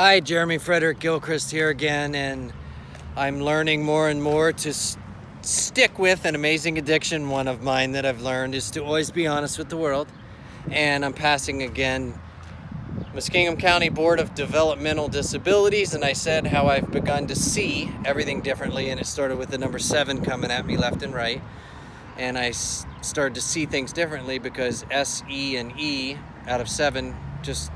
Hi, Jeremy Frederick Gilchrist here again, and I'm learning more and more to stick with an amazing addiction. One of mine that I've learned is to always be honest with the world, and I'm passing again Muskingum County Board of Developmental Disabilities, and I said how I've begun to see everything differently, and it started with the number 7 coming at me left and right, and I started to see things differently because S, E, and E out of 7 just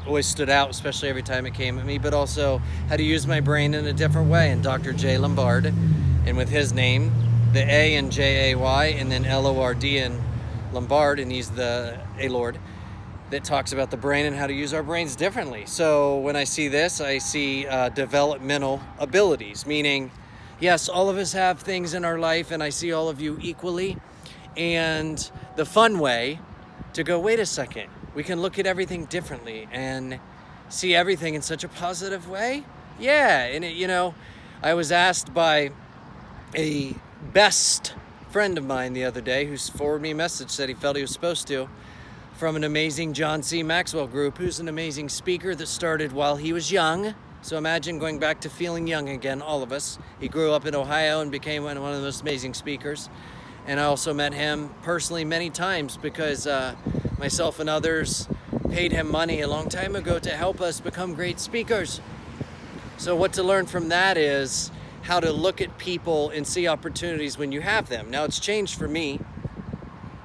always stood out, especially every time it came at me, but also how to use my brain in a different way. And Dr. J. Lombard, and with his name, the A and J-A-Y, and then L-O-R-D and Lombard, and he's the A-Lord, that talks about the brain and how to use our brains differently. So when I see this, I see developmental abilities, meaning, yes, all of us have things in our life, and I see all of you equally, and the fun way to go, wait a second, we can look at everything differently and see everything in such a positive way. Yeah, and I was asked by a best friend of mine the other day, who's forwarded me a message, said he felt he was supposed to, from an amazing John C. Maxwell group, who's an amazing speaker that started while he was young. So imagine going back to feeling young again, all of us. He grew up in Ohio and became one of the most amazing speakers. And I also met him personally many times because myself and others paid him money a long time ago to help us become great speakers. So what to learn from that is how to look at people and see opportunities when you have them. Now, it's changed for me.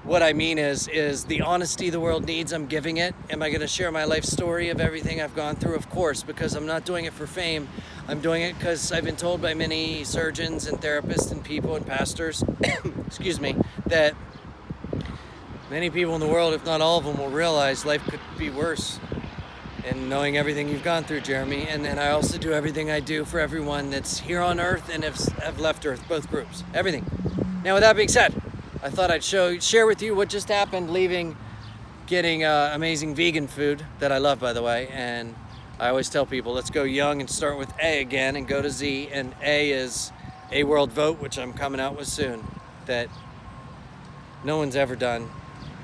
What I mean is the honesty the world needs, I'm giving it. Am I going to share my life story of everything I've gone through? Of course, because I'm not doing it for fame. I'm doing it because I've been told by many surgeons and therapists and people and pastors, excuse me, that many people in the world, if not all of them, will realize life could be worse. And knowing everything you've gone through, Jeremy. And then I also do everything I do for everyone that's here on Earth and have left Earth, both groups, everything. Now, with that being said, I thought I'd share with you what just happened getting amazing vegan food that I love, by the way. And I always tell people, let's go young and start with A again and go to Z. And A is aworldvote, which I'm coming out with soon, that no one's ever done.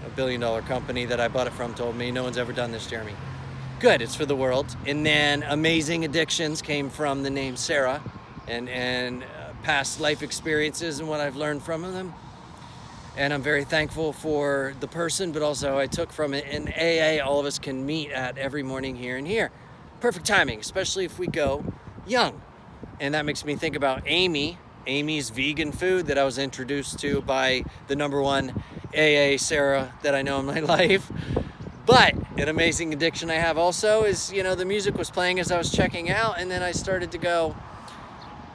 A $1 billion company that I bought it from told me, no one's ever done this, Jeremy. Good, it's for the world. And then AmazingAddictions came from the name Sarah and past life experiences and what I've learned from them. And I'm very thankful for the person, but also I took from it. In AA, all of us can meet at every morning here and here. Perfect timing, especially if we go young. And that makes me think about Amy's vegan food that I was introduced to by the number 1 AA Sarah that I know in my life. But an amazing addiction I have also is, the music was playing as I was checking out, and then I started to go,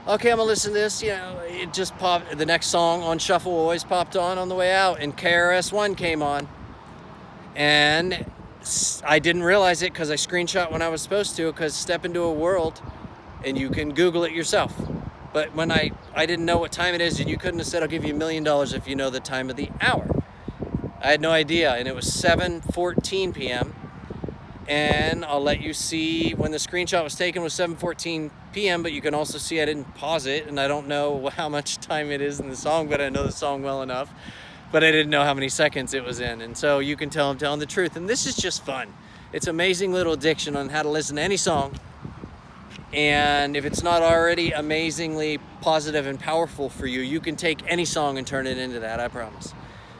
okay, I'm gonna listen to this. It just popped. The next song on shuffle always popped on the way out, and KRS-One came on. And I didn't realize it because I screenshot when I was supposed to, because step into a world, and you can Google it yourself. But when I didn't know what time it is, and you couldn't have said, I'll give you $1 million if you know the time of the hour. I had no idea, and it was 7:14 p.m. And I'll let you see when the screenshot was taken was 7:14 p.m., but you can also see I didn't pause it, and I don't know how much time it is in the song, but I know the song well enough. But I didn't know how many seconds it was in, and so you can tell I'm telling the truth. And this is just fun. It's an amazing little addiction on how to listen to any song. And if it's not already amazingly positive and powerful for you, you can take any song and turn it into that, I promise.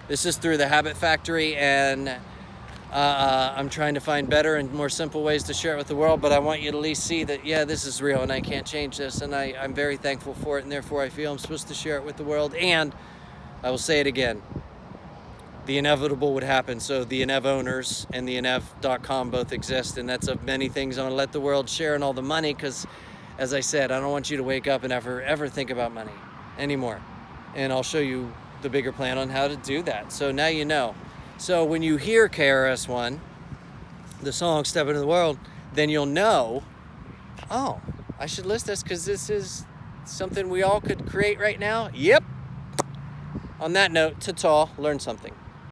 This is through the hAbitFACtory, and I'm trying to find better and more simple ways to share it with the world, but I want you to at least see that, yeah, this is real and I can't change this, and I'm very thankful for it, and therefore I feel I'm supposed to share it with the world. And I will say it again, the inevitable would happen. So the Enev owners and the Enev.com both exist, and that's of many things I want to let the world share, and all the money, because as I said, I don't want you to wake up and ever think about money anymore. And I'll show you the bigger plan on how to do that. So now you know. So when you hear KRS-One, the song Step Into the World, then you'll know, oh, I should list this because this is something we all could create right now. Yep. On that note, ta-ta, learn something.